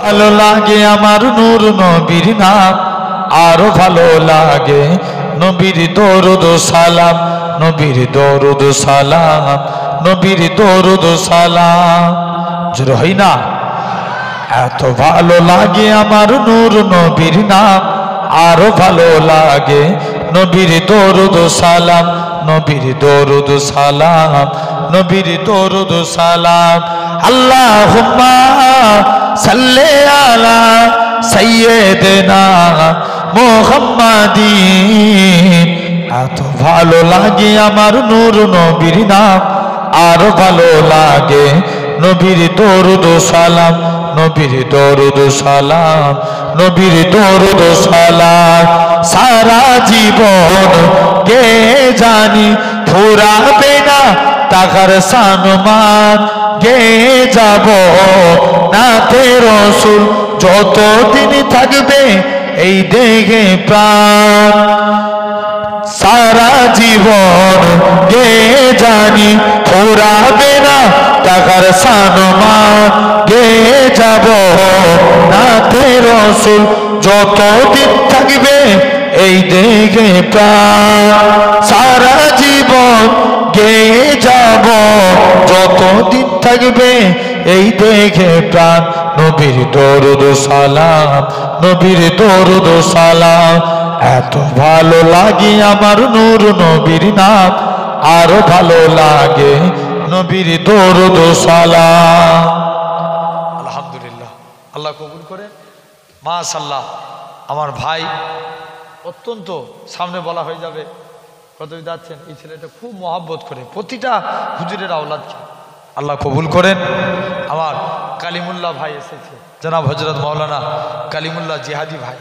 ভালো লাগে আমার নূর নবীর নাম, আরো ভালো লাগে নবীর দরুদ সালাম, নবীর দরুদ সালাম, নবীর দরুদ সালাম। জোর হয় না? এত ভালো লাগে আমার নূর নবীর নাম, আরো ভালো লাগে নবীর দরুদ সালাম, নবীর দরুদ সালাম, নবীর দরুদ সালাম। আল্লাহুম্মা সাল্লি আলা সাইয়্যিদিনা মুহাম্মাদিন। এত ভালো লাগে আমার নূর নবীর নাম, আরো ভালো লাগে নবীর দরুদ সালাম, নবীর দরুদ সালাম, নবীর দরুদ সালাম। সারা জীবন কে জানি ফুরাবে না তাহার সম্মান, গে যাব নাতে রাসূল যতদিন থাকবে এই দেহে প্রাণ। সারা জীবন গে জানি ফুরাবে না তাহার সম্মান, গে যাব নাতে রাসূল যতদিন থাকবে এই দেহে প্রাণ। সারা জীবন গে যাব যতদিন থাকবে এই দেখে প্রাণ। নবীর দরুদ সালাম, নবীর দরুদ সালাম। এত ভালো লাগে আমার নূর নবীর নাম, আরো ভালো লাগে নবীর দরুদ সালাম। আলহামদুলিল্লাহ, আল্লাহ কবুল করে। মাশাআল্লাহ, আমার ভাই অত্যন্ত সামনে বলা হয়ে যাবে কত যাচ্ছেন, এই ছেলেটা খুব মহাব্বত করে প্রতিটা হুজুরের আওলাদকে। আল্লাহ কবুল করেন। আমার কালিমুল্লাহ ভাই এসেছে, জনাব হযরত মাওলানা কালিমুল্লাহ জিহাদি ভাই।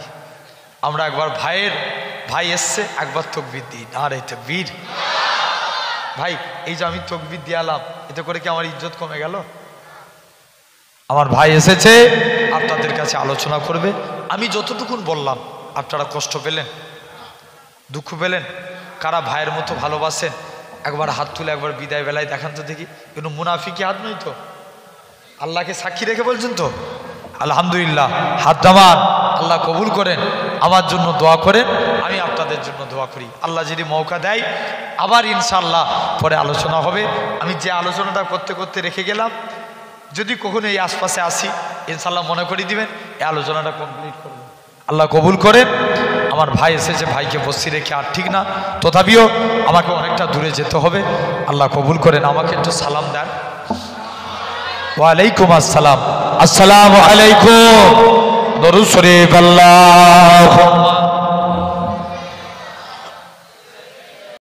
আমরা একবার ভাইয়ের ভাই এসছে, একবার তকবীর দিই, নারে তাকবীর। ভাই এই যে আমি তকবীর দিয়ে এলাম, এতে করে কি আমার ইজ্জত কমে গেল? আমার ভাই এসেছে আপনাদের কাছে আলোচনা করবে। আমি যতটুকুন বললাম আপনারা কষ্ট পেলেন, দুঃখ পেলেন? কারা ভাইয়ের মতো ভালোবাসেন একবার হাত তুলে একবার বিদায় বেলায় দেখান তো দেখি। কিন্তু মুনাফিকি হাত নয় তো? আল্লাহকে সাক্ষী রেখে বলছেন তো? আলহামদুলিল্লাহ, হাত নামান। আল্লাহ কবুল করেন। আমার জন্য দোয়া করেন, আমি আপনাদের জন্য দোয়া করি। আল্লাহ যদি মৌকা দেয় আবার ইনশাআল্লাহ পরে আলোচনা হবে। আমি যে আলোচনাটা করতে করতে রেখে গেলাম, যদি কখনো এই আশপাশে আসি ইনশাআল্লাহ মনে করিয়ে দিবেন, এই আলোচনাটা কমপ্লিট করব। আল্লাহ কবুল করেন। আমার ভাই এসেছে, ভাইকে বসি রেখে আর ঠিক না, তথাপিও আমাকে অনেকটা দূরে যেতে হবে। আল্লাহ কবুল করেন। আমাকে একটু সালাম দেন। ওয়ালাইকুম আসসালাম। আসসালামু আলাইকুম। দরুদ শরীফ। আল্লাহু